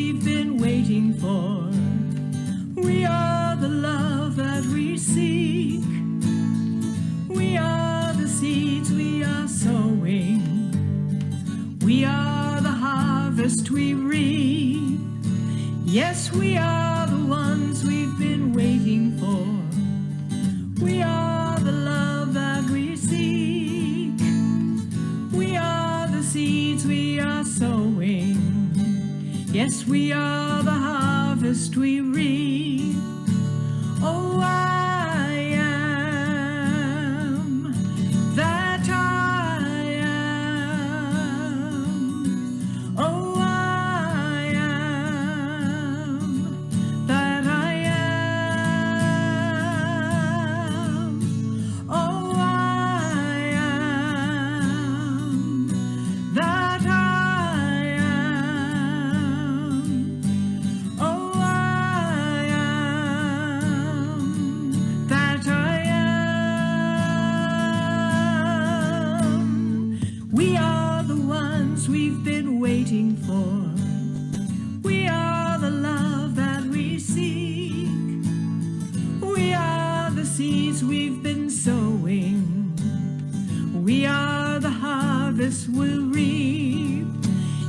we've been waiting for. We are the love that we seek. We are the seeds we are sowing. We are the harvest we reap. Yes, we are the ones we've been waiting for. We are the love that we seek. We are the seeds we are sowing. Yes, we are the harvest we reap. Oh, I am that I am. Oh, I am that I am. Oh, I am that I am. Oh, I am that I am. We are the ones we've been waiting for. We are the love that we seek. We are the seeds we've been sowing. We are the harvest we'll reap.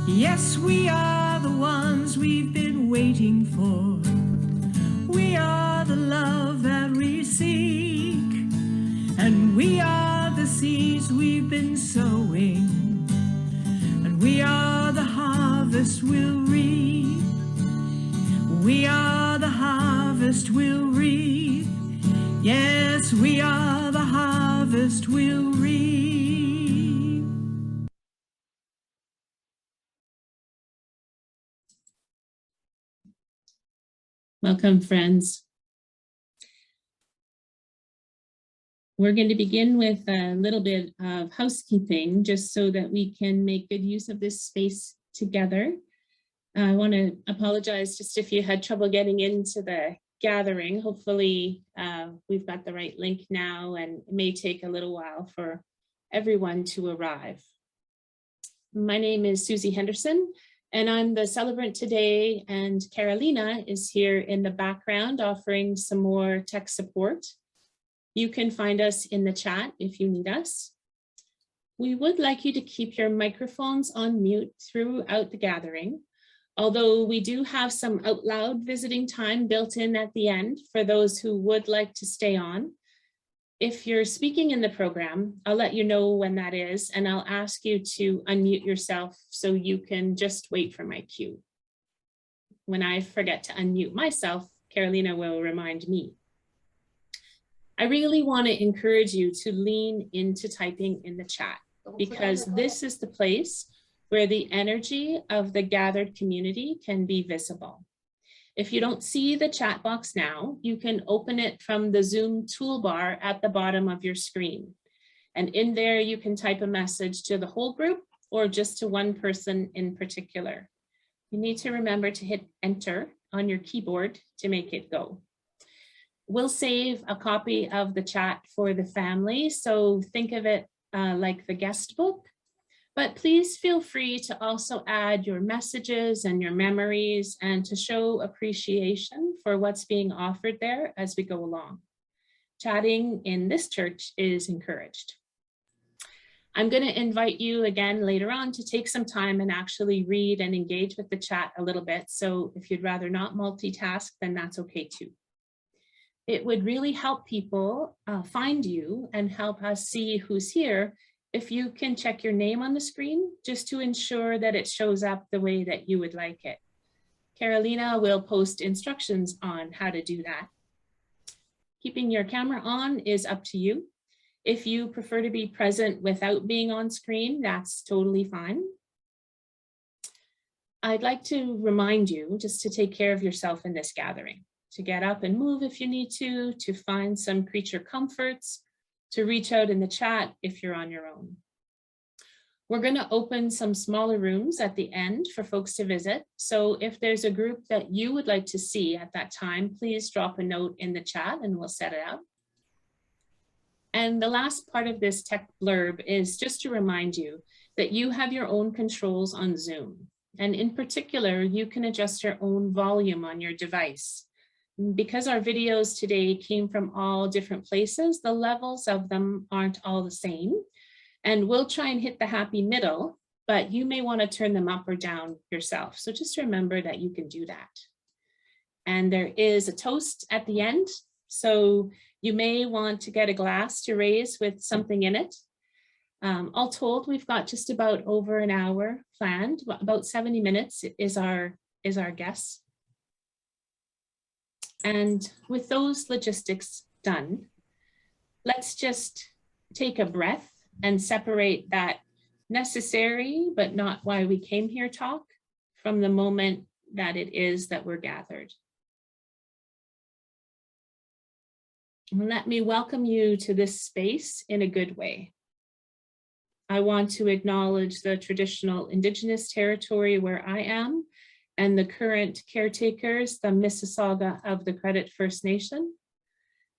Yes, we are the ones we've been waiting for. We are the love that we seek. And we are the seeds we've been sowing. And we are the harvest we'll reap. We are the harvest we'll reap. Yes, we are the harvest we'll reap. Welcome, friends. We're going to begin with a little bit of housekeeping, just so that we can make good use of this space together. I want to apologize just if you had trouble getting into the gathering. Hopefully we've got the right link now, and it may take a little while for everyone to arrive. My name is Susie Henderson, and I'm the celebrant today, and Carolina is here in the background offering some more tech support. You can find us in the chat if you need us. We would like you to keep your microphones on mute throughout the gathering, although we do have some out loud visiting time built in at the end for those who would like to stay on. If you're speaking in the program, I'll let you know when that is, and I'll ask you to unmute yourself so you can just wait for my cue. When I forget to unmute myself, Carolina will remind me. I really want to encourage you to lean into typing in the chat, because this is the place where the energy of the gathered community can be visible. If you don't see the chat box now, you can open it from the Zoom toolbar at the bottom of your screen. And in there, you can type a message to the whole group or just to one person in particular. You need to remember to hit enter on your keyboard to make it go. We'll save a copy of the chat for the family, so think of it like the guest book. But please feel free to also add your messages and your memories, and to show appreciation for what's being offered there as we go along. Chatting in this church is encouraged. I'm going to invite you again later on to take some time and actually read and engage with the chat a little bit. So if you'd rather not multitask, then that's okay too. It would really help people find you and help us see who's here if you can check your name on the screen, just to ensure that it shows up the way that you would like it. Carolina will post instructions on how to do that. Keeping your camera on is up to you. If you prefer to be present without being on screen, that's totally fine. I'd like to remind you just to take care of yourself in this gathering, to get up and move if you need to find some creature comforts, to reach out in the chat if you're on your own. We're going to open some smaller rooms at the end for folks to visit. So if there's a group that you would like to see at that time, please drop a note in the chat and we'll set it up. And the last part of this tech blurb is just to remind you that you have your own controls on Zoom. And in particular, you can adjust your own volume on your device. Because our videos today came from all different places, the levels of them aren't all the same. And we'll try and hit the happy middle, but you may want to turn them up or down yourself. So just remember that you can do that. And there is a toast at the end. So you may want to get a glass to raise with something in it. All told, we've got just about over an hour planned. About 70 minutes is our guess. And with those logistics done, let's just take a breath and separate that necessary but not why we came here talk from the moment that it is that we're gathered. Let me welcome you to this space in a good way. I want to acknowledge the traditional Indigenous territory where I am and the current caretakers, the Mississauga of the Credit First Nation.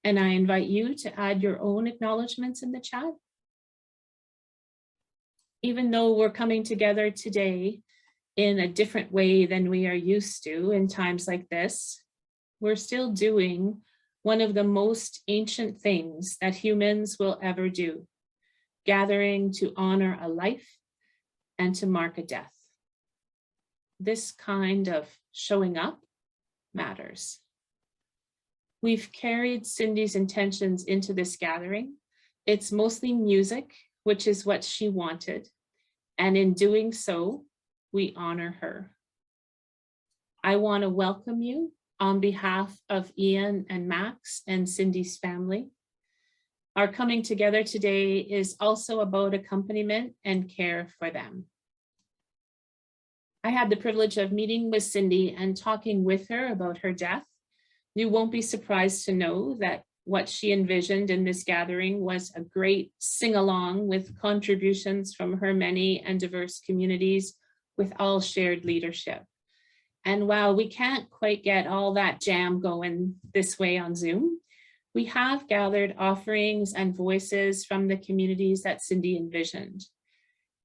And I invite you to add your own acknowledgements in the chat. Even though we're coming together today in a different way than we are used to in times like this, we're still doing one of the most ancient things that humans will ever do, gathering to honor a life and to mark a death. This kind of showing up matters. We've carried Cindy's intentions into this gathering. It's mostly music, which is what she wanted. And in doing so, we honor her. I want to welcome you on behalf of Ian and Max and Cindy's family. Our coming together today is also about accompaniment and care for them. I had the privilege of meeting with Cindy and talking with her about her death. You won't be surprised to know that what she envisioned in this gathering was a great sing-along with contributions from her many and diverse communities with all shared leadership. And while we can't quite get all that jam going this way on Zoom, we have gathered offerings and voices from the communities that Cindy envisioned,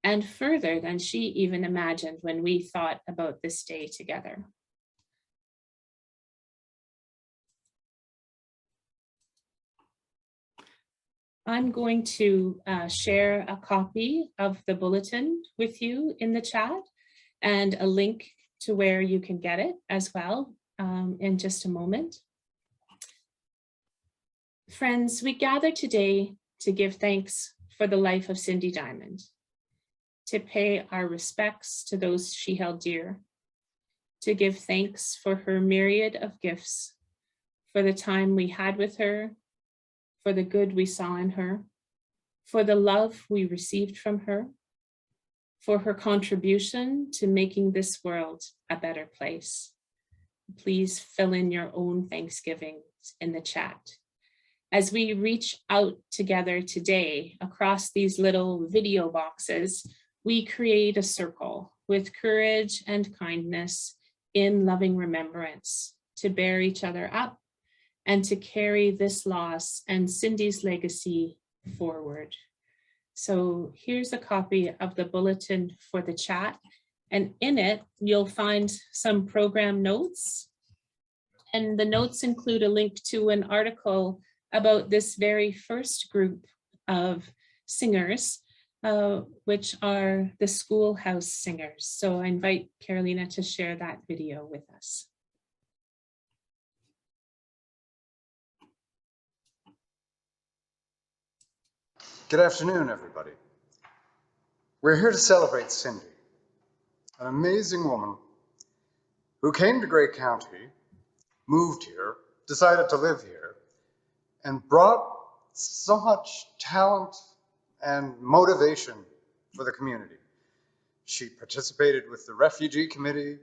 and further than she even imagined when we thought about this day together. I'm going to share a copy of the bulletin with you in the chat and a link to where you can get it as well in just a moment. Friends, we gather today to give thanks for the life of Cindy Dymond, to pay our respects to those she held dear, to give thanks for her myriad of gifts, for the time we had with her, for the good we saw in her, for the love we received from her, for her contribution to making this world a better place. Please fill in your own Thanksgivings in the chat. As we reach out together today across these little video boxes, we create a circle with courage and kindness in loving remembrance to bear each other up and to carry this loss and Cindy's legacy forward. So here's a copy of the bulletin for the chat, and in it, you'll find some program notes. And the notes include a link to an article about this very first group of singers, which are the Schoolhouse singers. So I invite Carolina to share that video with us. Good afternoon, everybody. We're here to celebrate Cindy, an amazing woman who came to Grey County, moved here, decided to live here, and brought so much talent and motivation for the community. She participated with the Refugee Committee,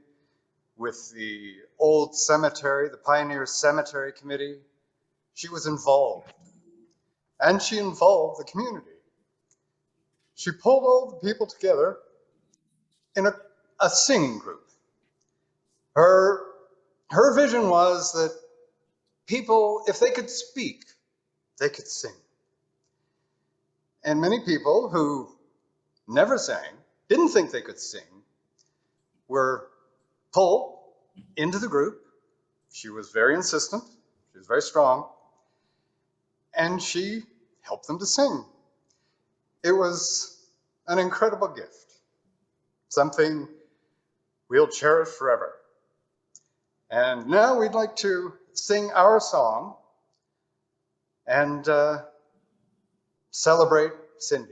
with the old cemetery, the Pioneer Cemetery Committee. She was involved, and she involved the community. She pulled all the people together in a singing group. Her vision was that people, if they could speak, they could sing. And many people who never sang, didn't think they could sing, were pulled into the group. She was very insistent. She was very strong. And she helped them to sing. It was an incredible gift, something we'll cherish forever. And now we'd like to sing our song and celebrate Cindy,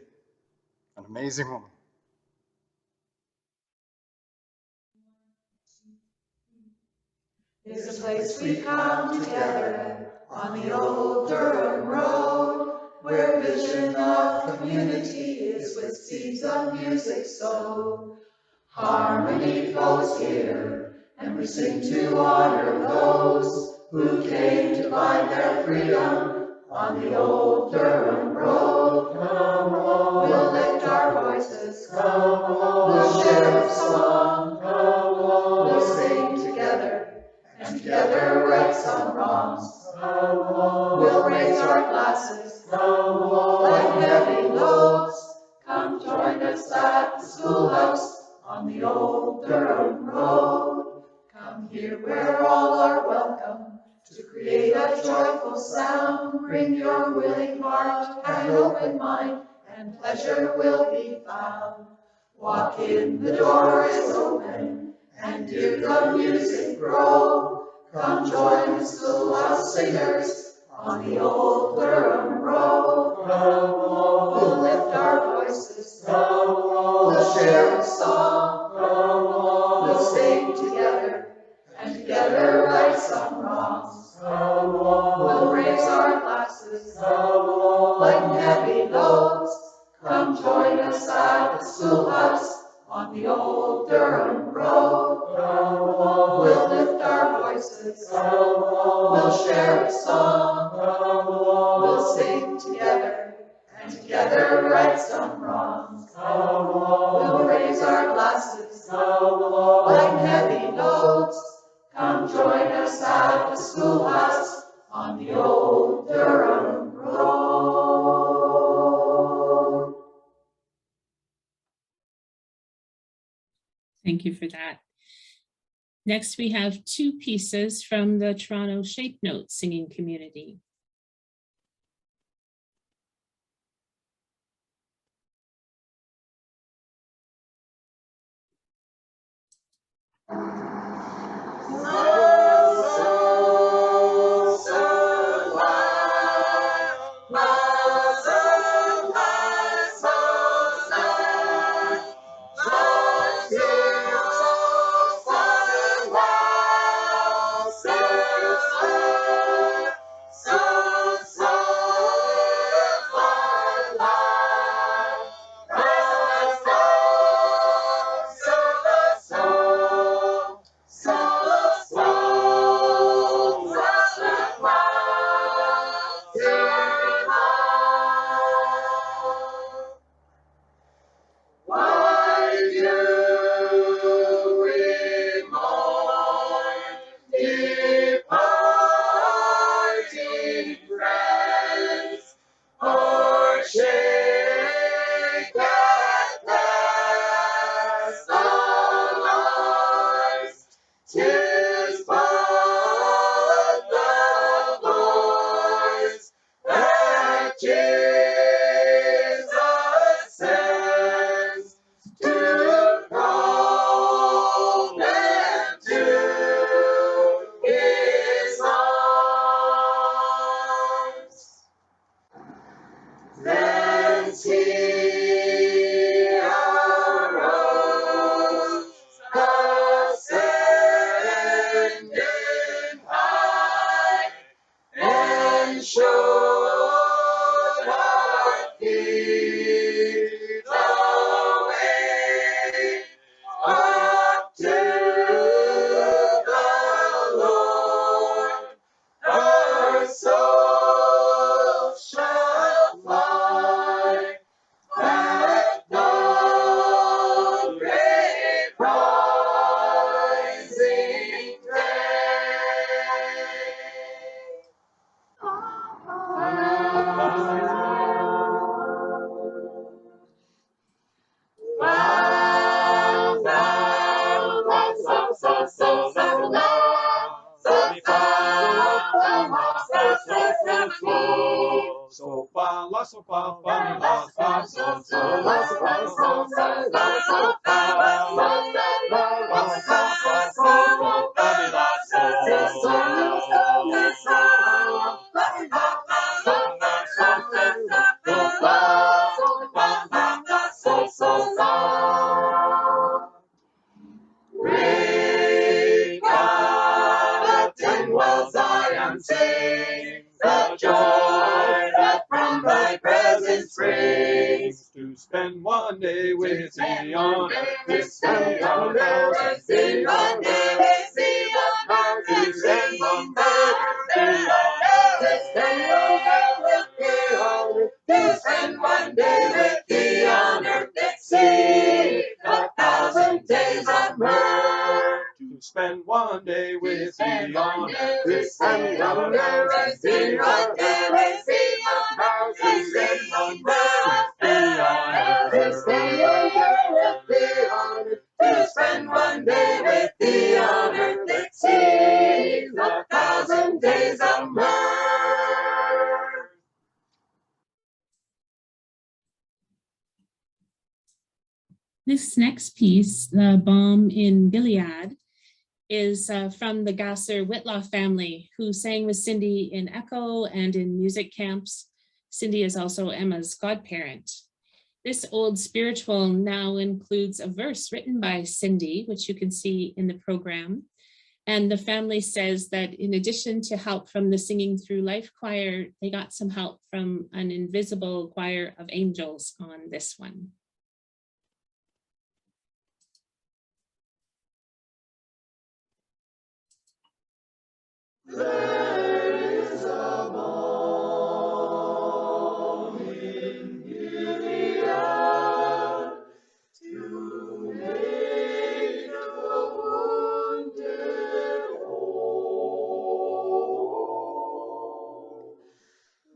an amazing woman. There's a place we come together on the old Durham road, where vision of community is with seeds of music sowed. Harmony flows here, and we sing to honor those who came to find their freedom on the old Durham road. Come along, we'll lift our voices. Come along, we'll share a song. Come along, we'll sing together, and together right some wrongs. Come along, we'll raise our glasses. Come along, like heavy loads. Come join us at the schoolhouse on the old Durham road. Come here where all are welcome to create a joyful sound. Bring your willing heart and open mind, and pleasure will be found. Walk in, the door is open, and hear the music grow. Come join the schoolhouse singers on the old Durham road. Come along, we'll lift our voices. Come along, we'll share a song. Come along, we'll sing together, and together right some wrongs. Come along, we'll raise our glasses. Come along, like heavy loads. Come join us at the schoolhouse on the old Durham road. Come along, we'll lift our voices. Come along, we'll share a song. Come along, we'll sing together, and together right some wrongs. Come along, we'll raise our glasses. Come along, like heavy loads. Come join us at the schoolhouse on the old Durham road. Thank you for that. Next, we have two pieces from the Toronto Shape Note singing community. So fa la so fa fa mi la fa so so la so fa so so la so fa la la la fa fa so fa mi la so so la so la fa fa la la so so la. We gotta attend while Zion sings the joy that from thy presence springs. To spend one day with thee on earth, to spend one day with thee on earth, to spend one day with thee on earth, to spend one day with thee on earth, to spend one day with thee on earth, exceed 1,000 days of mirth. To spend one day with thee on earth, to spend one day with thee on earth, to spend one day with thee on earth, to spend one day with thee on earth, to spend one day with thee on earth, exceeds 1,000 days of mirth. This next piece, the Balm in Gilead, is from the GASSER-WHITLA family, who sang with Cindy in Echo and in music camps. Cindy is also Emma's godparent. This old spiritual now includes a verse written by Cindy, which you can see in the program. And the family says that in addition to help from the Singing Through Life choir, they got some help from an invisible choir of angels on this one. There is a balm in Gilead to make the wounded whole.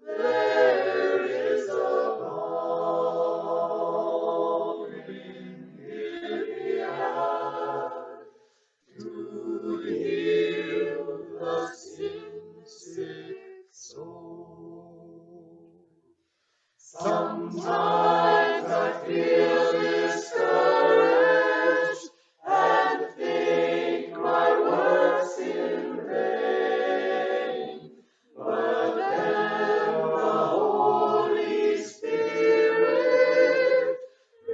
There is a balm in Gilead to heal the sin-sick soul. Sometimes I feel discouraged and think my work's in vain, but then the Holy Spirit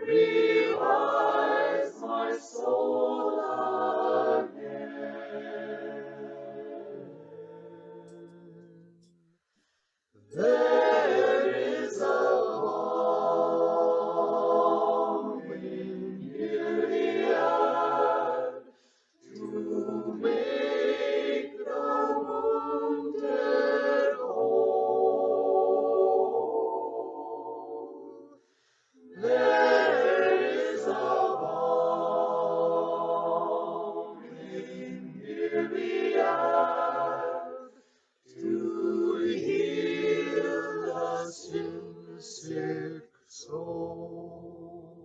revives my soul again. There is a balm in Gilead to make the wounded whole. There is a balm in Gilead to heal the sin-sick soul.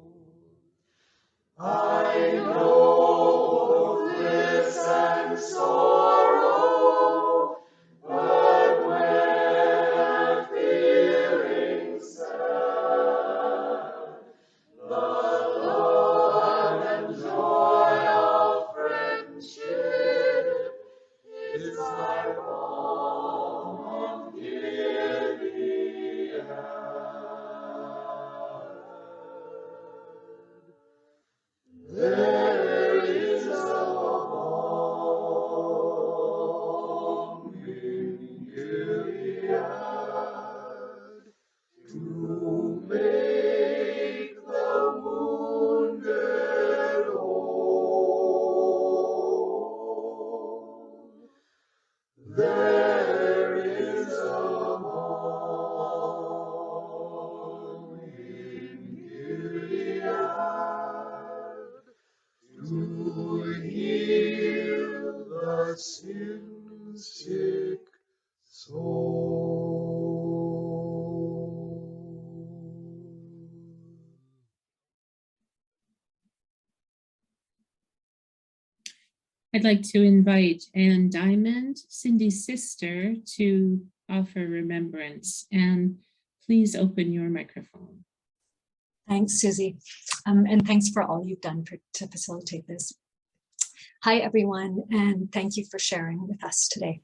I know both bliss and sorrow, but when I'm feeling sad, the love and joy of friendship is my balm of Gilead. There is a balm in Gilead to make the wounded whole. There is a balm in Gilead to heal the sin-sick soul. I'd like to invite Anne Dymond, Cindy's sister, to offer remembrance. And please open your microphone. Thanks, Susie. And thanks for all you've done to facilitate this. Hi, everyone, and thank you for sharing with us today.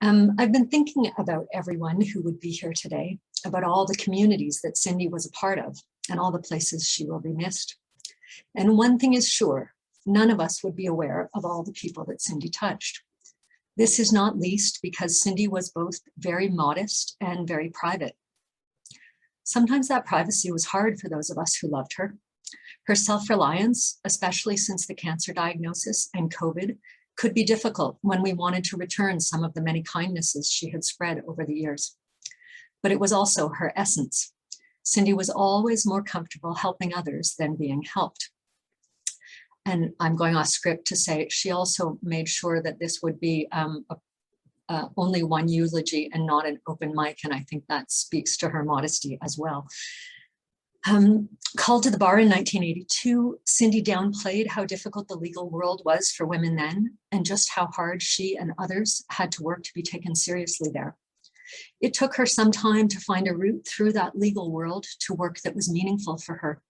I've been thinking about everyone who would be here today, about all the communities that Cindy was a part of, and all the places she will be missed. And one thing is sure, none of us would be aware of all the people that Cindy touched. This is not least because Cindy was both very modest and very private. Sometimes that privacy was hard for those of us who loved her. Her self-reliance, especially since the cancer diagnosis and COVID, could be difficult when we wanted to return some of the many kindnesses she had spread over the years. But it was also her essence. Cindy was always more comfortable helping others than being helped. And I'm going off script to say she also made sure that this would be only one eulogy and not an open mic. And I think that speaks to her modesty as well. Called to the bar in 1982, Cindy downplayed how difficult the legal world was for women then, and just how hard she and others had to work to be taken seriously there. It took her some time to find a route through that legal world to work that was meaningful for her.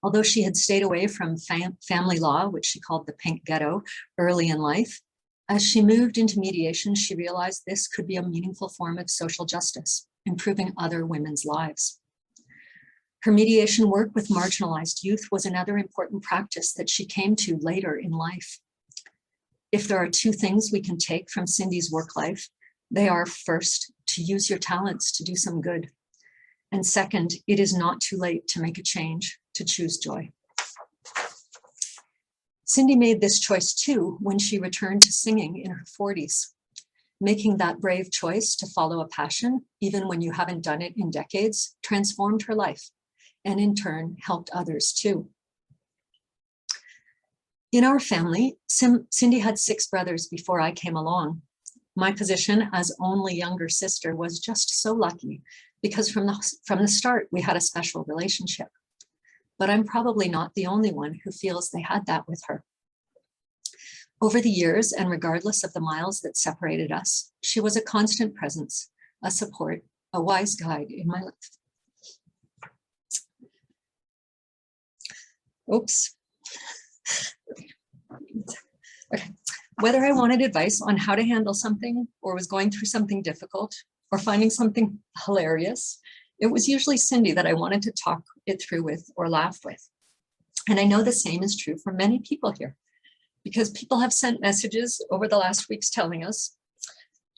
Although she had stayed away from family law, which she called the pink ghetto, early in life, as she moved into mediation, she realized this could be a meaningful form of social justice, improving other women's lives. Her mediation work with marginalized youth was another important practice that she came to later in life. If there are two things we can take from Cindy's work life, they are first, to use your talents to do some good. And second, it is not too late to make a change, to choose joy. Cindy made this choice too when she returned to singing in her 40s. Making that brave choice to follow a passion, even when you haven't done it in decades, transformed her life, and in turn helped others too. In our family, Cindy had 6 brothers before I came along. My position as only younger sister was just so lucky because from the start, we had a special relationship. But I'm probably not the only one who feels they had that with her. Over the years, and regardless of the miles that separated us, she was a constant presence, a support, a wise guide in my life. Oops. Okay. Whether I wanted advice on how to handle something or was going through something difficult or finding something hilarious, it was usually Cindy that I wanted to talk it through with or laugh with. And I know the same is true for many people here because people have sent messages over the last weeks telling us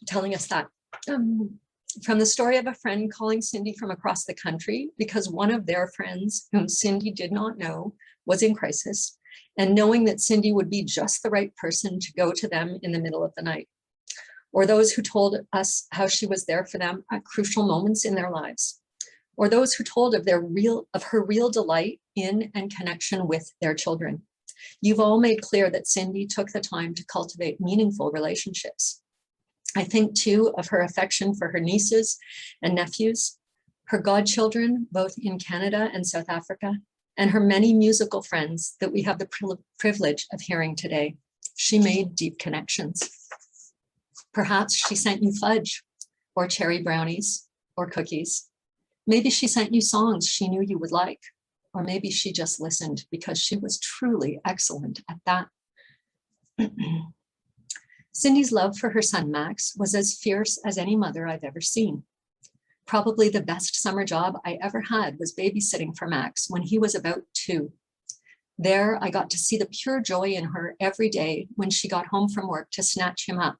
that. From the story of a friend calling Cindy from across the country because one of their friends whom Cindy did not know was in crisis, and knowing that Cindy would be just the right person to go to them in the middle of the night. Or those who told us how she was there for them at crucial moments in their lives. Or those who told of her real delight in and connection with their children. You've all made clear that Cindy took the time to cultivate meaningful relationships. I think too of her affection for her nieces and nephews, her godchildren, both in Canada and South Africa, and her many musical friends that we have the privilege of hearing today. She made deep connections. Perhaps she sent you fudge or cherry brownies or cookies. Maybe she sent you songs she knew you would like, or maybe she just listened because she was truly excellent at that. Cindy's love for her son, Max, was as fierce as any mother I've ever seen. Probably the best summer job I ever had was babysitting for Max when he was about 2. There, I got to see the pure joy in her every day when she got home from work to snatch him up.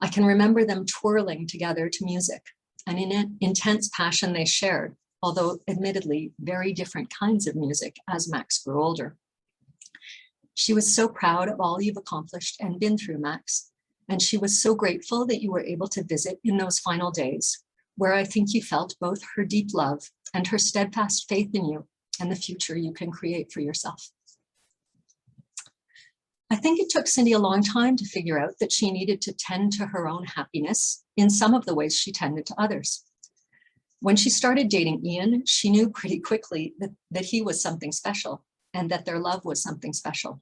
I can remember them twirling together to music, an intense passion they shared, although admittedly very different kinds of music as Max grew older. She was so proud of all you've accomplished and been through, Max, and she was so grateful that you were able to visit in those final days, where I think you felt both her deep love and her steadfast faith in you and the future you can create for yourself. I think it took Cindy a long time to figure out that she needed to tend to her own happiness in some of the ways she tended to others. When she started dating Ian, she knew pretty quickly that he was something special and that their love was something special.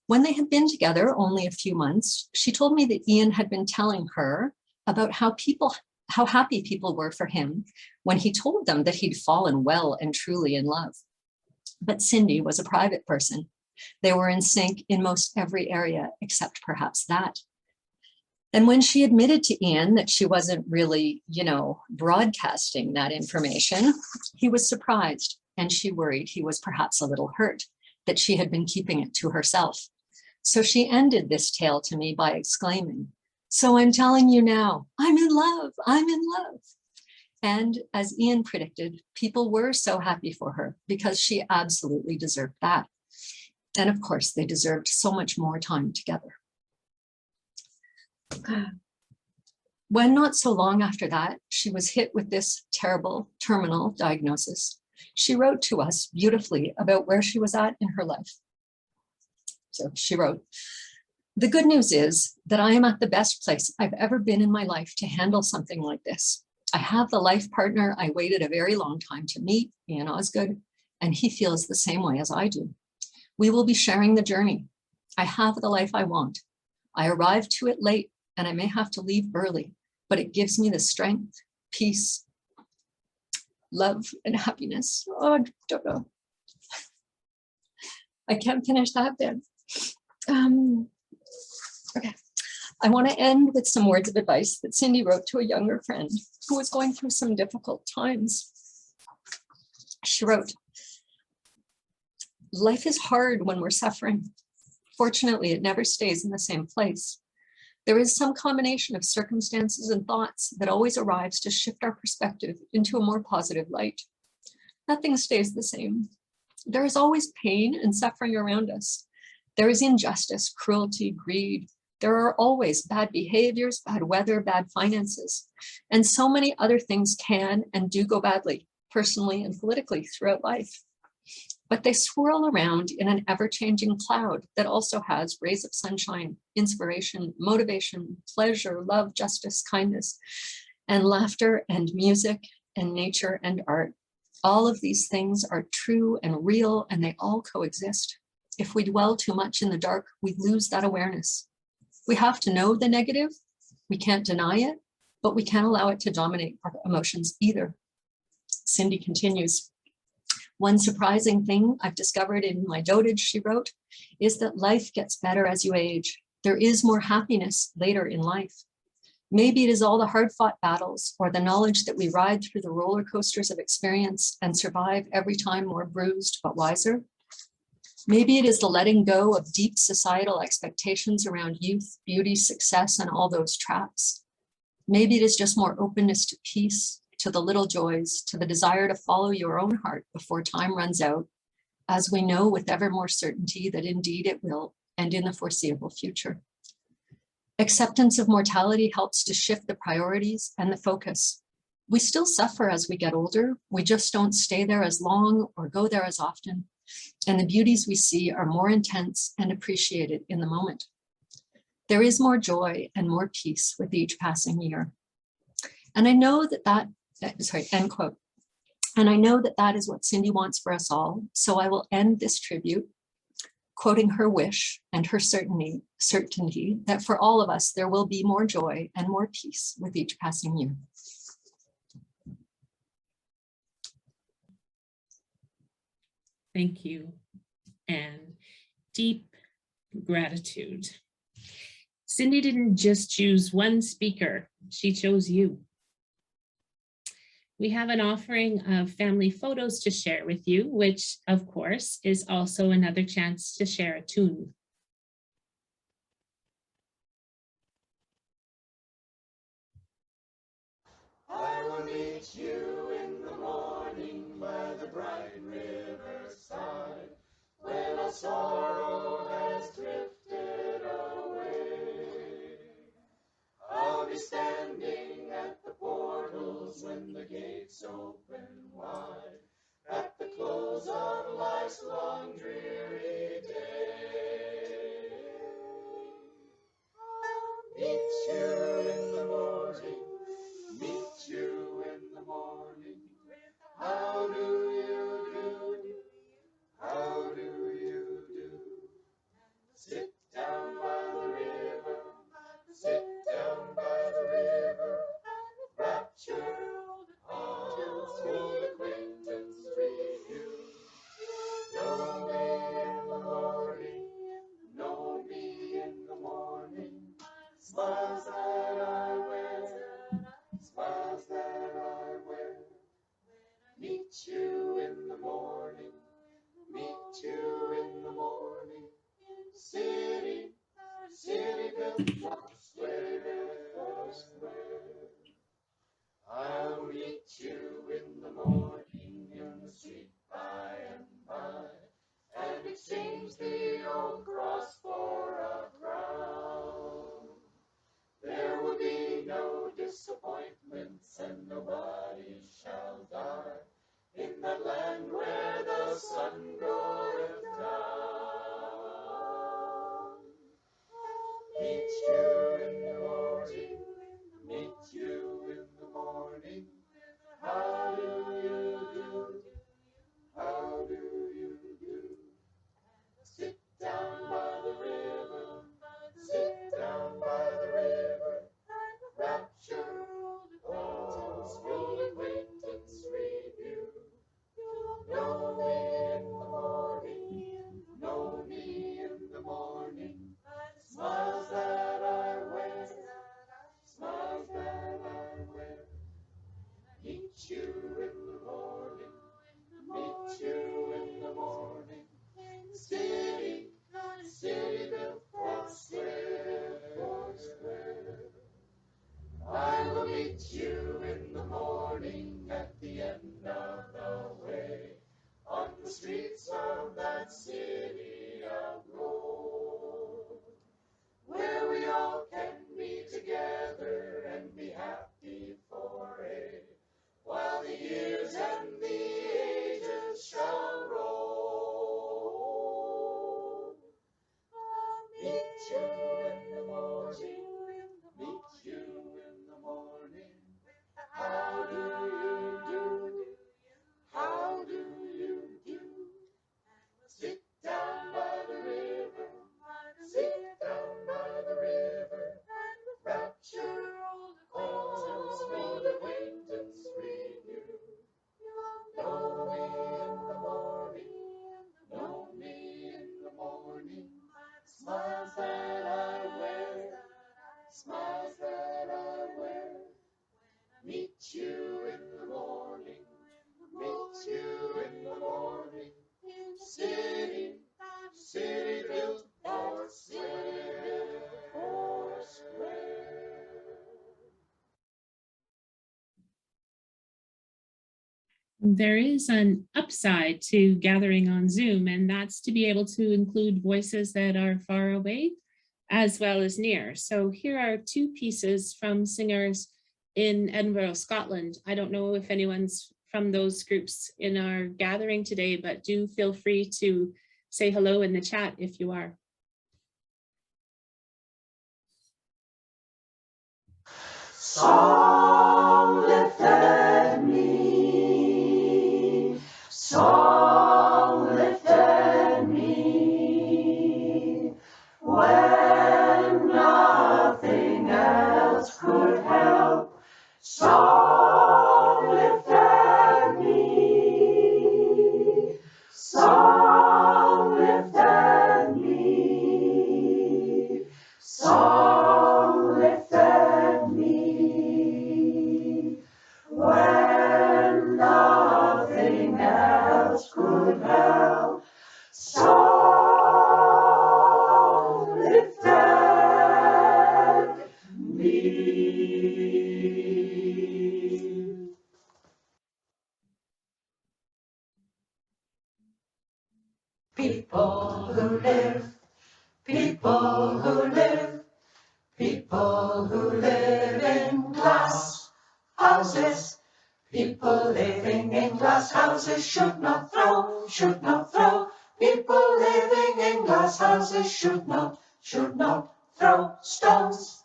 When they had been together only a few months, she told me that Ian had been telling her about how happy people were for him when he told them that he'd fallen well and truly in love. But Cindy was a private person. They were in sync in most every area, except perhaps that. And when she admitted to Ian that she wasn't really, broadcasting that information, he was surprised, and she worried he was perhaps a little hurt that she had been keeping it to herself. So she ended this tale to me by exclaiming, "So I'm telling you now, I'm in love, I'm in love." And as Ian predicted, people were so happy for her because she absolutely deserved that. And of course, they deserved so much more time together. When not so long after that, she was hit with this terrible terminal diagnosis, she wrote to us beautifully about where she was at in her life. So she wrote, "The good news is that I am at the best place I've ever been in my life to handle something like this. I have the life partner I waited a very long time to meet, Ian Osgood, and he feels the same way as I do. We will be sharing the journey. I have the life I want. I arrived to it late and I may have to leave early, but it gives me the strength, peace, love, and happiness." Oh, I don't know. I can't finish that bit. Okay. I want to end with some words of advice that Cindy wrote to a younger friend who was going through some difficult times. She wrote, "Life is hard when we're suffering. Fortunately, it never stays in the same place. There is some combination of circumstances and thoughts that always arrives to shift our perspective into a more positive light. Nothing stays the same. There is always pain and suffering around us. There is injustice, cruelty, greed. There are always bad behaviors, bad weather, bad finances, and so many other things can and do go badly, personally and politically throughout life. But they swirl around in an ever-changing cloud that also has rays of sunshine, inspiration, motivation, pleasure, love, justice, kindness, and laughter, and music, and nature, and art. All of these things are true and real, and they all coexist. If we dwell too much in the dark, we lose that awareness. We have to know the negative. We can't deny it, but we can't allow it to dominate our emotions either." Cindy continues, "One surprising thing I've discovered in my dotage," she wrote, "is that life gets better as you age. There is more happiness later in life. Maybe it is all the hard-fought battles or the knowledge that we ride through the roller coasters of experience and survive every time more bruised but wiser. Maybe it is the letting go of deep societal expectations around youth, beauty, success, and all those traps. Maybe it is just more openness to peace, to the little joys, to the desire to follow your own heart before time runs out, as we know with ever more certainty that indeed it will, and in the foreseeable future. Acceptance of mortality helps to shift the priorities and the focus. We still suffer as we get older. We just don't stay there as long or go there as often. And the beauties we see are more intense and appreciated in the moment. There is more joy and more peace with each passing year. And I know end quote. And I know that that is what Cindy wants for us all. So I will end this tribute quoting her wish and her certainty that for all of us, there will be more joy and more peace with each passing year. Thank you, and deep gratitude. Cindy didn't just choose one speaker, she chose you. We have an offering of family photos to share with you, which of course is also another chance to share a tune. I will meet you in the morning by the bright riverside, when our sorrow has drifted away. I'll be standing at the portals when the gates open wide, at the close of life's long dreary day. I'll meet you in the morning, meet you in the morning. How do you do? How do you do? Sit down by the river, sit down by the river. meet you in the morning, meet you in the morning, city, city built square. I'll meet you in the morning in the street by and by, and exchange the old cross for a crown. There will be no disappointments, and nobody shall die in that land where the sun goeth down. Meet you in the morning, meet you in the morning. How do you do? How do you do? Sit down by the river, sit down by the river. Rapture, old acquaintance review. Know me in the morning, know me in the morning. Smiles that I wear, smiles that I wear. Meet you in the morning, meet you in the morning. City, city built for square. I will meet you in the morning at the end of the way, on the streets of that city of gold, where we all can be together and be happy for a while the years and the ages shall roll. I'll meet you in the morning, meet you in the morning. How do you do? How do you do? Sit down by the river, sit down by the river. Rapture, old acquaintance renew. Know me in the morning, know me in the morning. Smiles that I wear, smiles that I wear. Meet you in the morning, meet you in the morning. City, city built for square. There is an upside to gathering on Zoom, and that's to be able to include voices that are far away as well as near. So here are two pieces from singers in Edinburgh, Scotland. I don't know if anyone's from those groups in our gathering today, but do feel free to say hello in the chat if you are. Song lifted me, song lifted me, when nothing else could help. Song lifted me, song lifted me, song lifted me, when nothing else could help. Song lifted me. People who live, people who live, people who live in glass houses. People living in glass houses should not throw, should not throw. People living in glass houses should not throw stones.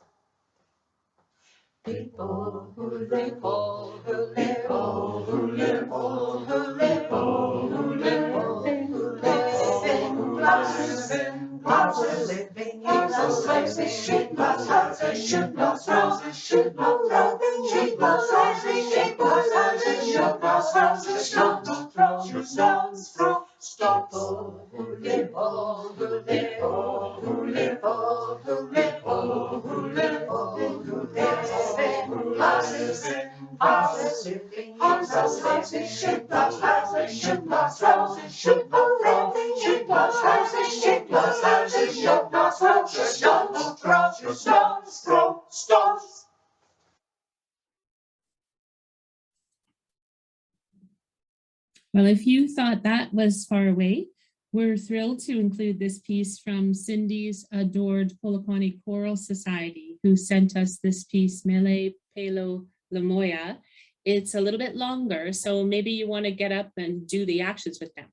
People who live, people who live, people who live, people who live, people who live in glasses, living in glass houses should not throw, should not throw, should not throw, should not throw, should not throw stones. People who live, people who live, people who live, people who live, people who live, people who live in glasses, houses, houses, schools, houses, schools, houses, schools, houses, stones. Well, if you thought that was far away, we're thrilled to include this piece from Cindy's adored POLOKWANE Choral Society, who sent us this piece, Mele, Pelo, Moya. It's a little bit longer, so maybe you want to get up and do the actions with them.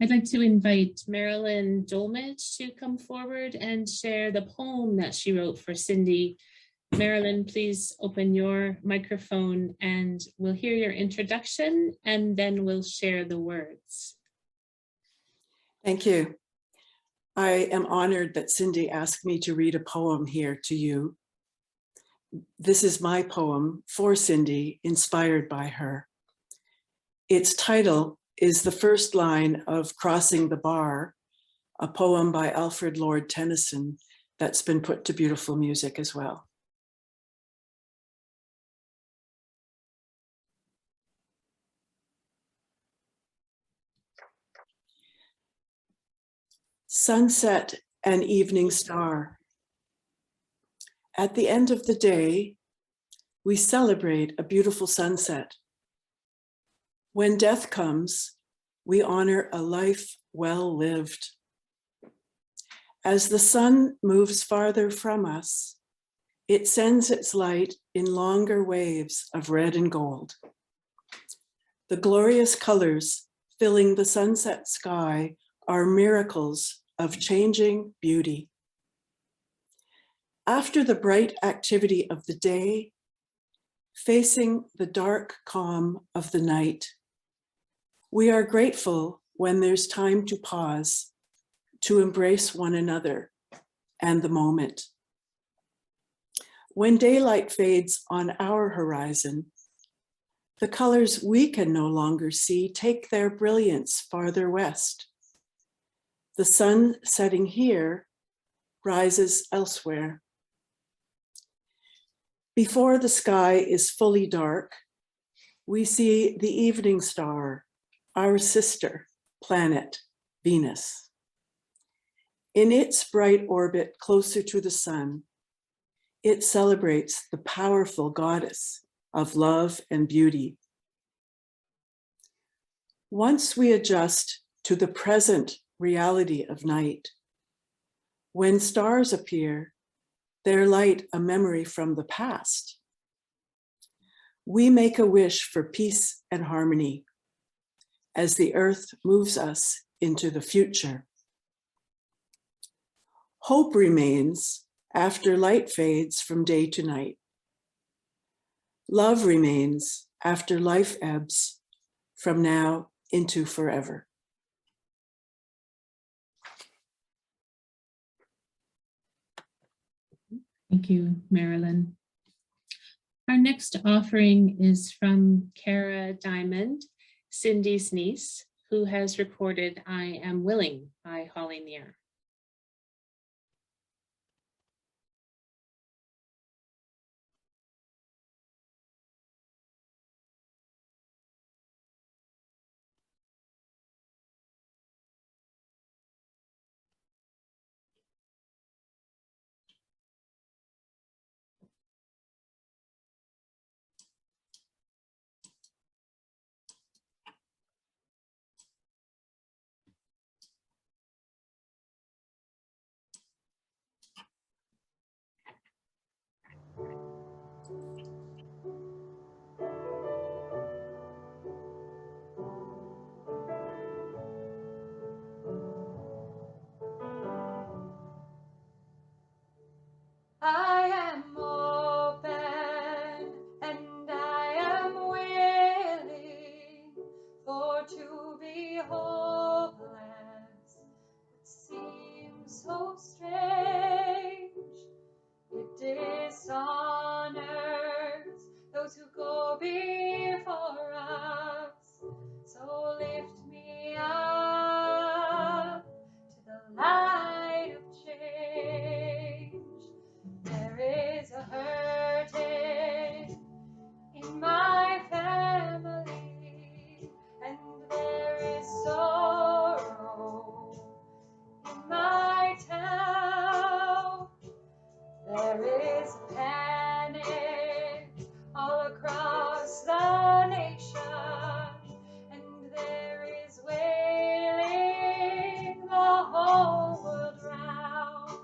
I'd like to invite Marilyn Dolmage to come forward and share the poem that she wrote for Cindy. Marilyn, please open your microphone and we'll hear your introduction and then we'll share the words. Thank you. I am honored that Cindy asked me to read a poem here to you. This is my poem for Cindy, inspired by her. Its title is the first line of Crossing the Bar, a poem by Alfred Lord Tennyson that's been put to beautiful music as well. Sunset and evening star. At the end of the day, we celebrate a beautiful sunset. When death comes, we honor a life well lived. As the sun moves farther from us, it sends its light in longer waves of red and gold. The glorious colors filling the sunset sky are miracles of changing beauty. After the bright activity of the day, facing the dark calm of the night, we are grateful when there's time to pause, to embrace one another and the moment. When daylight fades on our horizon, the colors we can no longer see take their brilliance farther west. The sun setting here rises elsewhere. Before the sky is fully dark, we see the evening star, our sister planet, Venus. In its bright orbit closer to the sun, it celebrates the powerful goddess of love and beauty. Once we adjust to the present reality of night, when stars appear, their light a memory from the past, we make a wish for peace and harmony as the earth moves us into the future. Hope remains after light fades from day to night. Love remains after life ebbs from now into forever. Thank you, Marilyn. Our next offering is from Anne Dymond, Cindy's niece, who has recorded I Am Willing by Holly Near. I am open and I am willing, for to be hopeless would seem so strange. It dishonors those who go before us, so lift me up to the light of change. There is a hurting in my family, and there is sorrow in my town. There is panic all across the nation, and there is wailing the whole world round.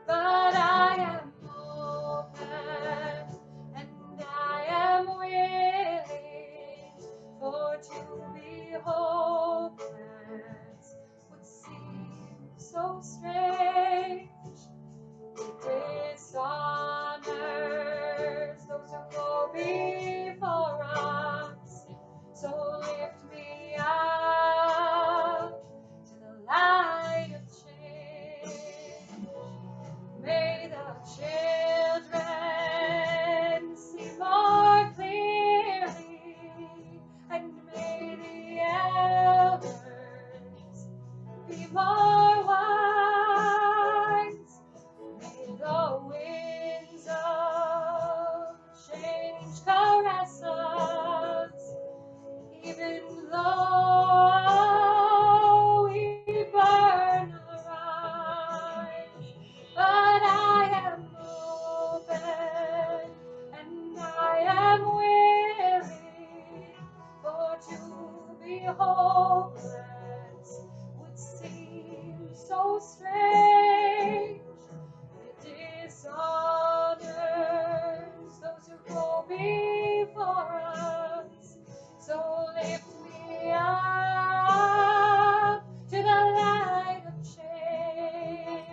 But I am open and I am willing, for to be hopeless would seem so strange. It dishonors those who go before us, so lift me up to the light of change. May the children see more clearly, and may the elders be more wise. May the winds of change caress us, even though we burn aright. But I am open and I am willing, for to be hopeless would seem so strange. It dishonors those who go before us, so lift me up to the light of change.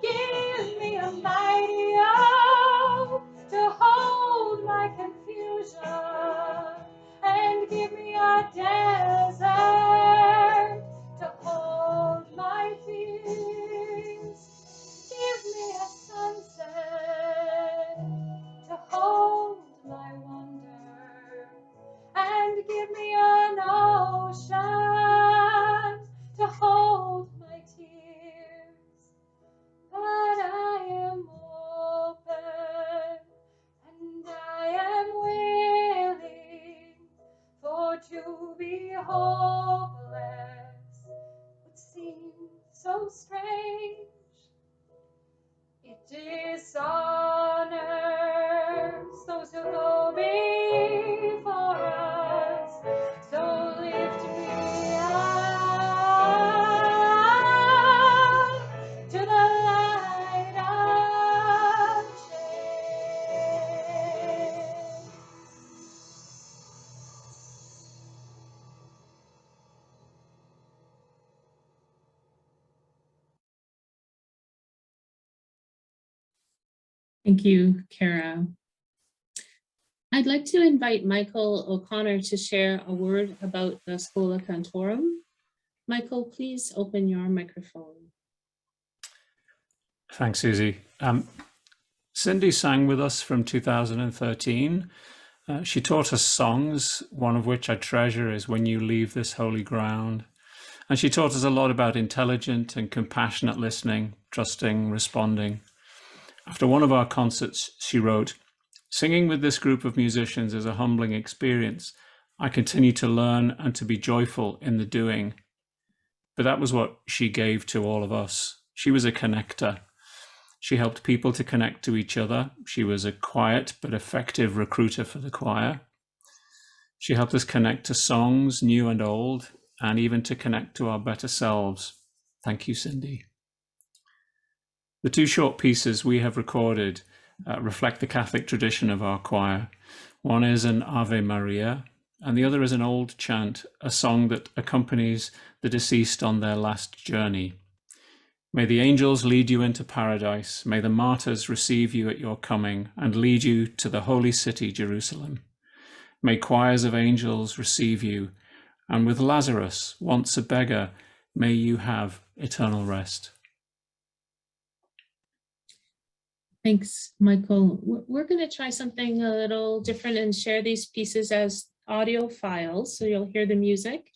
Give me a mighty oak to hold my confusion, and give me a desert to hold my fears. Give me a sunset to hold my wonder, and give me an ocean to hold my tears. But I am open and I am willing, for to be hopeless would seem so strange. It dishonors those who go before us, so lift me up to the light of change. Thank you, Kara. I'd like to invite Michael O'Connor to share a word about the Schola Cantorum. Michael, please open your microphone. Thanks, Susie. Cindy sang with us from 2013, She taught us songs, one of which I treasure is When You Leave This Holy Ground. And she taught us a lot about intelligent and compassionate listening, trusting, responding. After one of our concerts, she wrote, "Singing with this group of musicians is a humbling experience. I continue to learn and to be joyful in the doing." But that was what she gave to all of us. She was a connector. She helped people to connect to each other. She was a quiet but effective recruiter for the choir. She helped us connect to songs, new and old, and even to connect to our better selves. Thank you, Cindy. The two short pieces we have recorded reflect the Catholic tradition of our choir. One is an Ave Maria, and the other is an old chant, a song that accompanies the deceased on their last journey. May the angels lead you into paradise. May the martyrs receive you at your coming and lead you to the holy city, Jerusalem. May choirs of angels receive you, and with Lazarus, once a beggar, may you have eternal rest. Thanks, Michael. We're going to try something a little different and share these pieces as audio files, so you'll hear the music.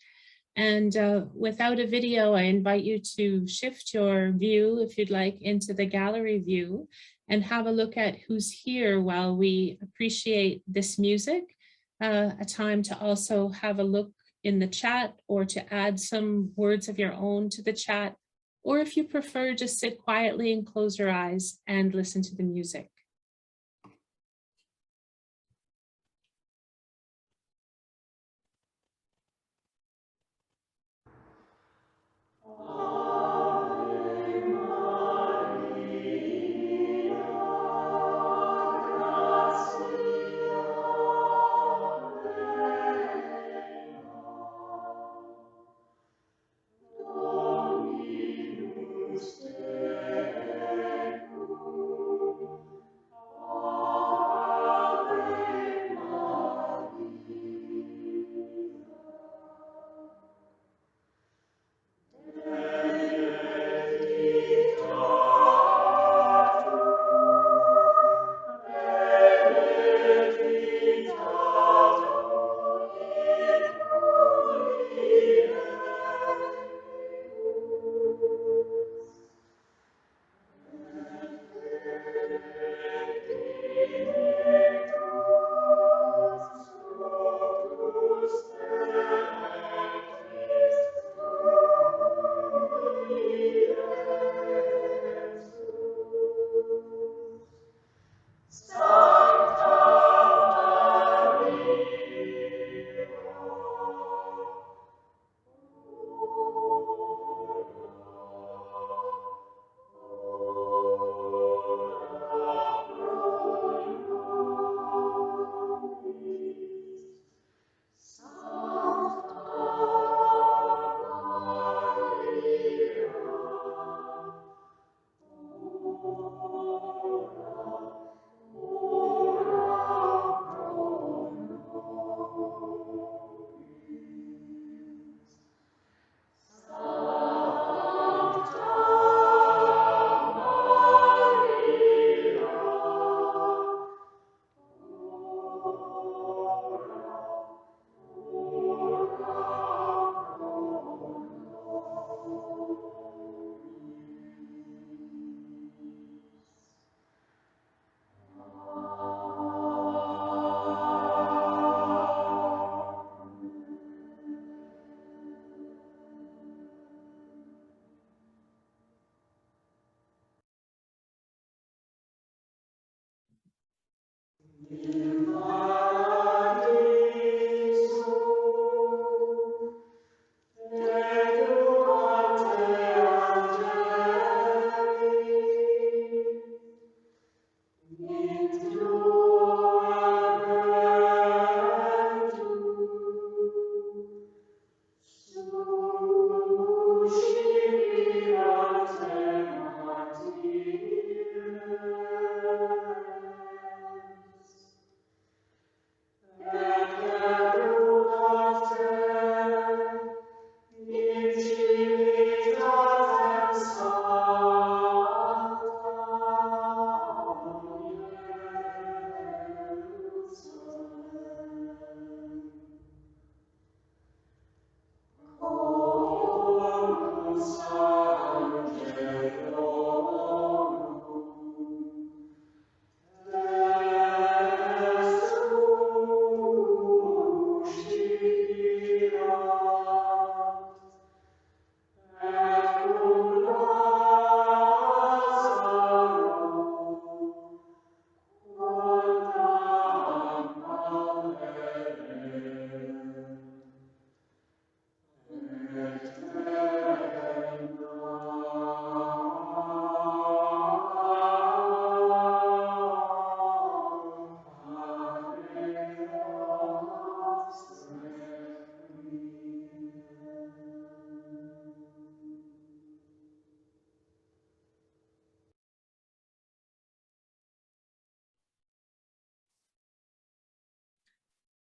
And without a video, I invite you to shift your view, if you'd like, into the gallery view and have a look at who's here while we appreciate this music. A time to also have a look in the chat or to add some words of your own to the chat. Or if you prefer, just sit quietly and close your eyes and listen to the music.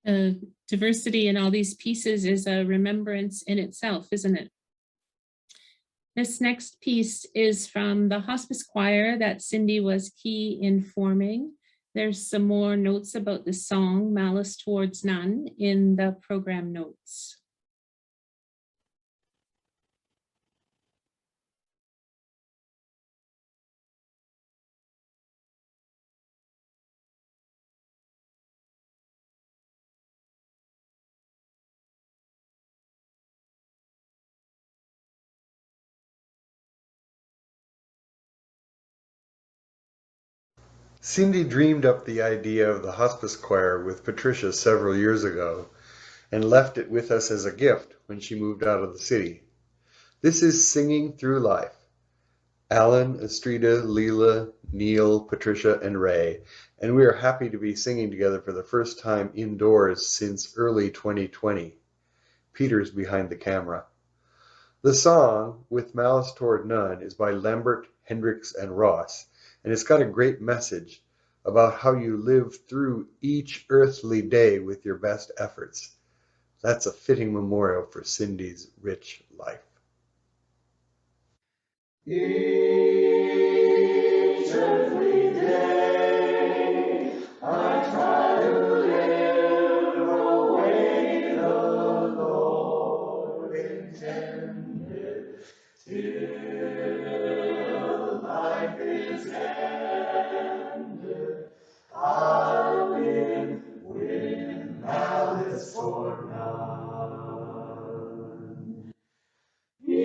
Diversity in all these pieces is a remembrance in itself, isn't it? This next piece is from the hospice choir that Cindy was key in forming. There's some more notes about the song, Malice Towards None, in the program notes. Cindy dreamed up the idea of the hospice choir with Patricia several years ago and left it with us as a gift when she moved out of the city. This is Singing Through Life. Alan, Estrida, Lula, Neil, Patricia, and Ray, and we are happy to be singing together for the first time indoors since early 2020. Peter's behind the camera. The song, With Malice Toward None, is by Lambert, Hendricks, and Ross, and it's got a great message about how you live through each earthly day with your best efforts. That's a fitting memorial for Cindy's rich life. Each earthly day, I try to live the way the Lord intended, till life is ended. I'll live with malice for none. In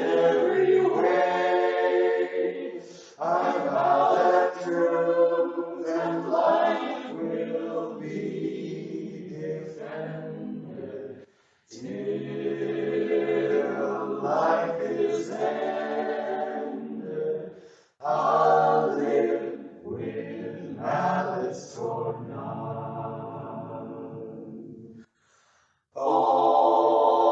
every way, I vow that truth and life will be defended, till life is ended. I'll live with malice for none. All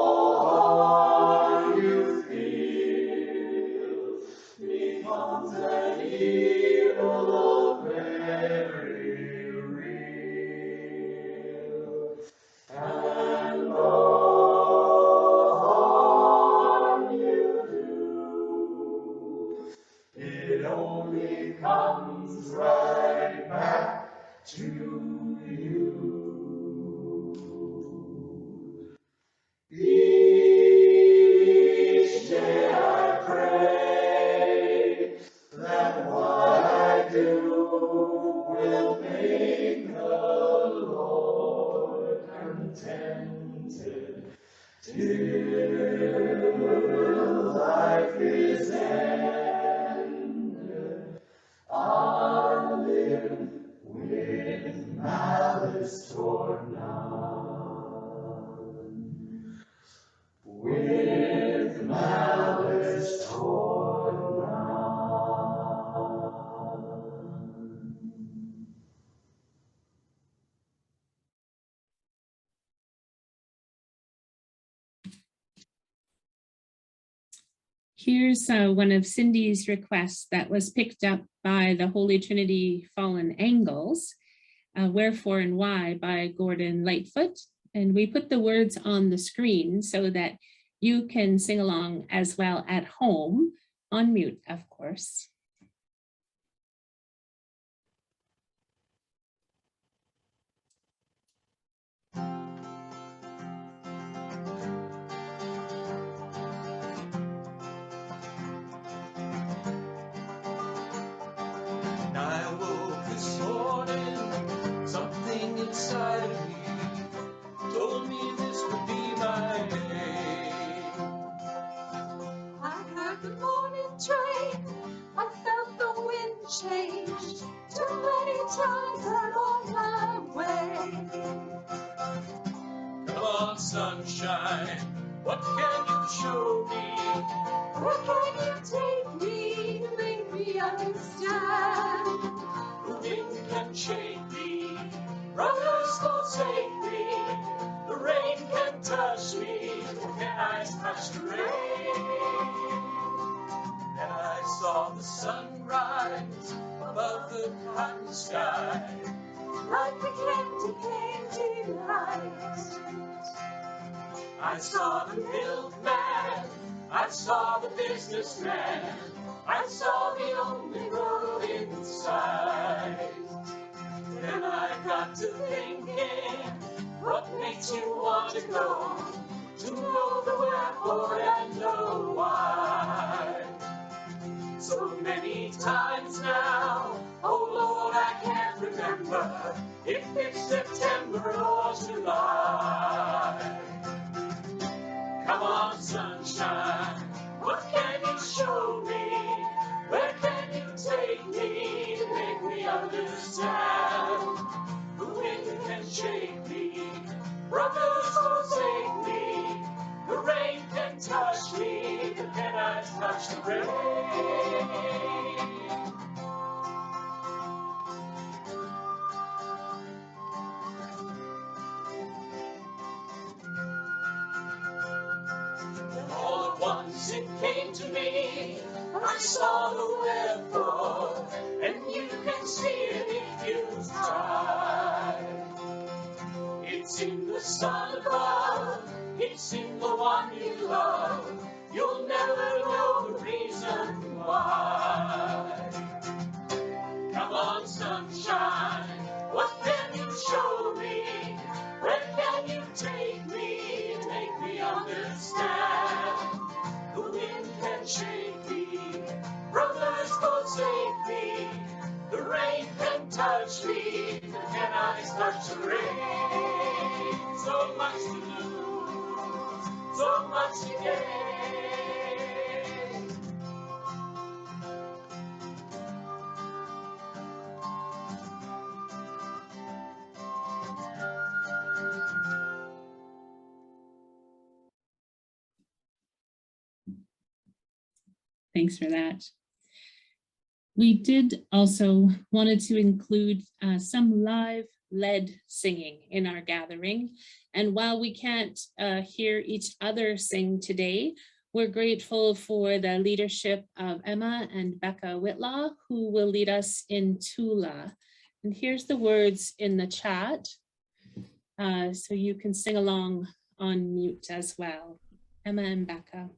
you feel becomes an evil very real, and the harm you do, it only comes right back to you. Each day I pray that what I do will make the Lord contented, till life is ended. I'll live with malice toward none. With malice toward none. Here's one of Cindy's requests that was picked up by the Holy Trinity Fallen Angles, Wherefore and Why by Gordon Lightfoot. And we put the words on the screen so that you can sing along as well at home, on mute, of course. I woke this morning, something inside of me told me this would be my day. I heard the morning train, I felt the wind change. Too many times I'm on my way. Come on, sunshine, what can you show me? Where can you take me to make me understand? The wind can shake me, brothers don't save me. The rain can touch me, can I touch the rain? And I saw the sunrise above the cotton sky. like the candy light. I saw the milkman, I saw the businessman, I saw the only road in sight. Then I got to thinking, what makes you want to go? To know the wherefore and the why. So many times now, oh Lord, I can't remember if it's September or July. Come on, sunshine, what can you show me? Where can you take me to make me understand? The wind can shake me, brothers forsake me, the rain can touch me, but can I touch the rain? All at once it came to me, I saw the wherefore, and you can see it if you try. It's in the sun above, it's in the one you love, you'll never know the reason why. Come on, sunshine, what can you show me? Where can you take me, make me understand? The wind can shake me, brothers forsake me, the rain can touch me, but can I touch the rain? So much to lose, so much to gain. Thanks for that. We did also wanted to include some live lead singing in our gathering. And while we can't hear each other sing today, we're grateful for the leadership of Emma and Becca Whitlaw, who will lead us in Tula. And here's the words in the chat, so you can sing along on mute as well. Emma and Becca.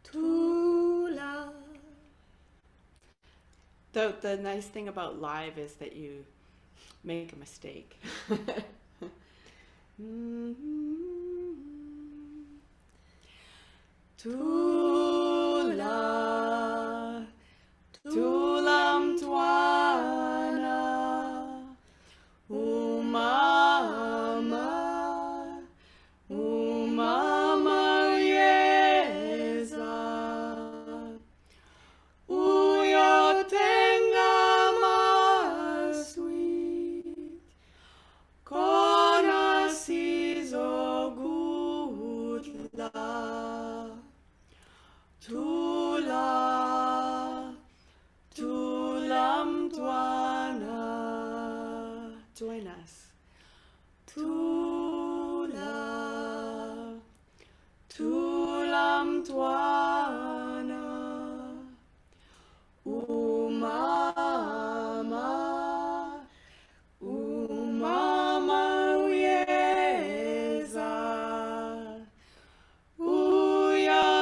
Tula. The nice thing about live is that you make a mistake. Tula, tulam tuana, umama, umama yeza, uyotenga masweet, kona sizo gutla, tula, tulam tuana. Join us. Tula, tulam tuana, umama, umama uyeza, uyatengo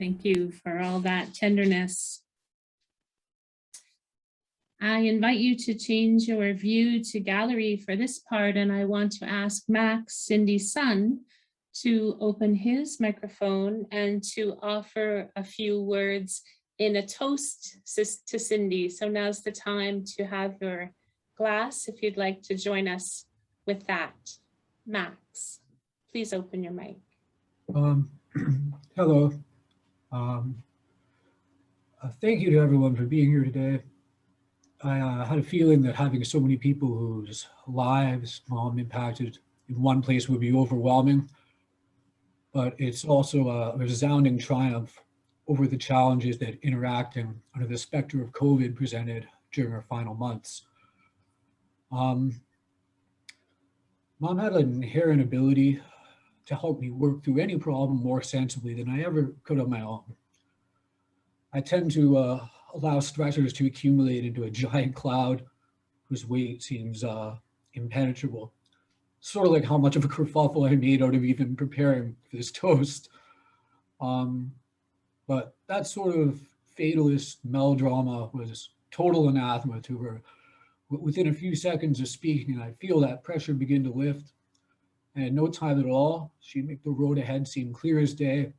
Thank you for all that tenderness. I invite you to change your view to gallery for this part, and I want to ask Max, Cindy's son, to open his microphone and to offer a few words in a toast to Cindy. So now's the time to have your glass if you'd like to join us with that. Max, please open your mic. Hello. Thank you to everyone for being here today. I had a feeling that having so many people whose lives Mom impacted in one place would be overwhelming, but it's also a resounding triumph over the challenges that interacting under the specter of COVID presented during her final months. Mom had an inherent ability to help me work through any problem more sensibly than I ever could on my own. I tend to allow stressors to accumulate into a giant cloud whose weight seems impenetrable. Sort of like how much of a kerfuffle I made out of even preparing for this toast. But that sort of fatalist melodrama was total anathema to her. Within a few seconds of speaking, I feel that pressure begin to lift. And in no time at all, she'd make the road ahead seem clear as day,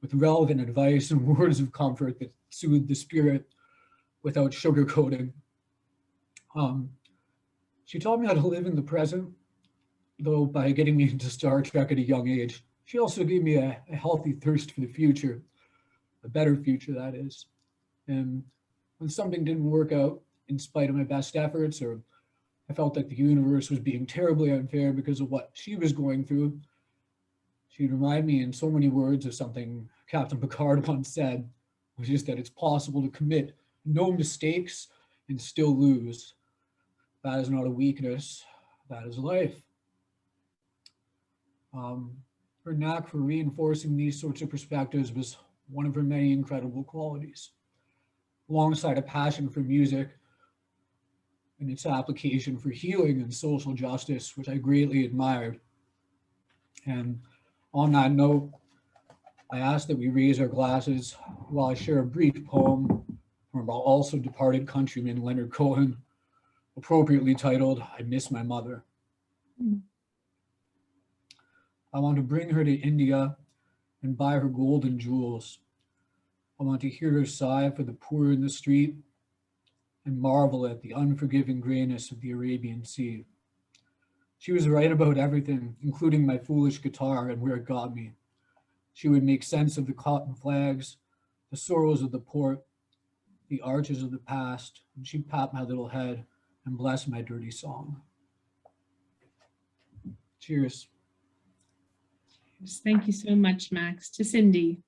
with relevant advice and words of comfort that soothed the spirit without sugarcoating. She taught me how to live in the present, though by getting me into Star Trek at a young age. She also gave me a healthy thirst for the future, a better future, that is. And when something didn't work out in spite of my best efforts, or I felt like the universe was being terribly unfair because of what she was going through, she'd remind me in so many words of something Captain Picard once said, which is that it's possible to commit no mistakes and still lose. That is not a weakness, that is life. Her knack for reinforcing these sorts of perspectives was one of her many incredible qualities, alongside a passion for music and its application for healing and social justice, which I greatly admired. And on that note, I ask that we raise our glasses while I share a brief poem from our also departed countryman, Leonard Cohen, appropriately titled, I Miss My Mother. I want to bring her to India and buy her gold and jewels. I want to hear her sigh for the poor in the street and marvel at the unforgiving grayness of the Arabian Sea. She was right about everything, including my foolish guitar and where it got me. She would make sense of the cotton flags, the sorrows of the port, the arches of the past, and she'd pat my little head and bless my dirty song. Cheers. Thank you so much, Max. To Cindy.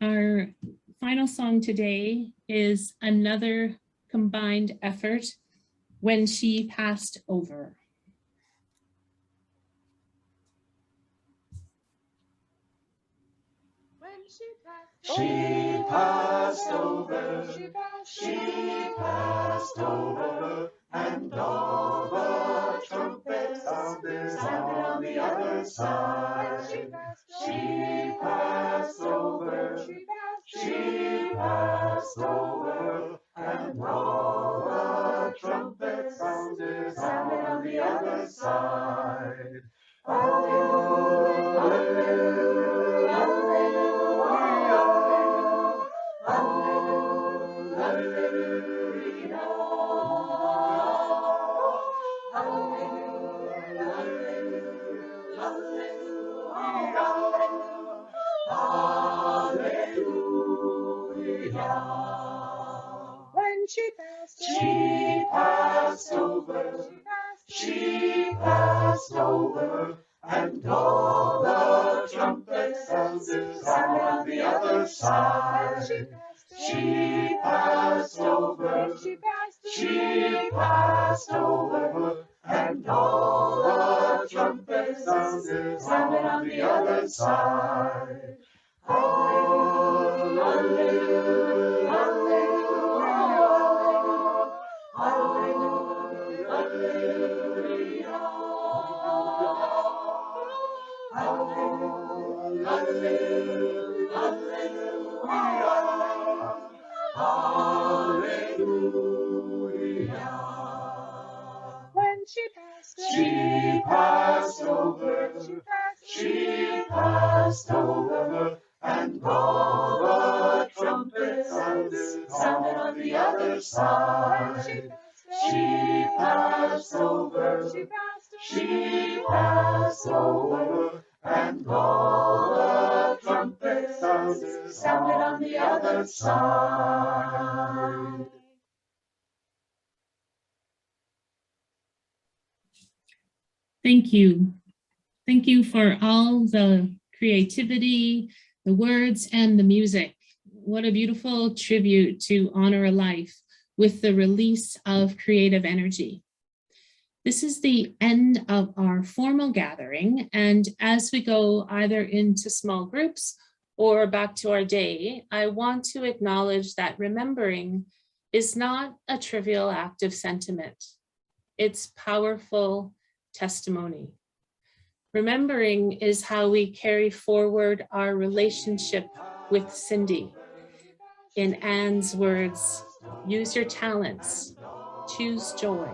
Our final song today is another combined effort, When She Passed Over. She passed over, she passed over, and all the trumpets sounded on the other side. She passed over, she passed over, and all the trumpets sounded on the other side. Hallelujah, hallelujah, hallelujah, hallelujah, hallelujah, hallelujah. When she passed over, she passed over, and all the trumpets sounded on the other side. She passed over, she passed over, and all the trumpets sounded on the other side. Hallelujah, hallelujah, hallelujah, hallelujah. When she passed over, and all the trumpets sounded on the other side. She passed over, and all the trumpets sounded on the other side. Thank you. Thank you for all the creativity, the words, and the music. What a beautiful tribute to honor a life with the release of creative energy. This is the end of our formal gathering, and as we go either into small groups or back to our day, I want to acknowledge that remembering is not a trivial act of sentiment. It's powerful testimony. Remembering is how we carry forward our relationship with Cindy. In Anne's words, use your talents, choose joy.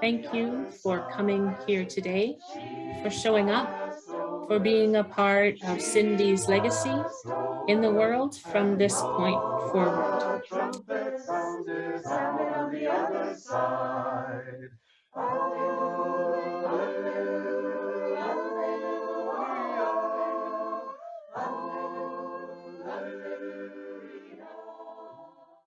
Thank you for coming here today, for showing up, for being a part of Cindy's legacy in the world from this point forward. Trumpet sounded on the other side.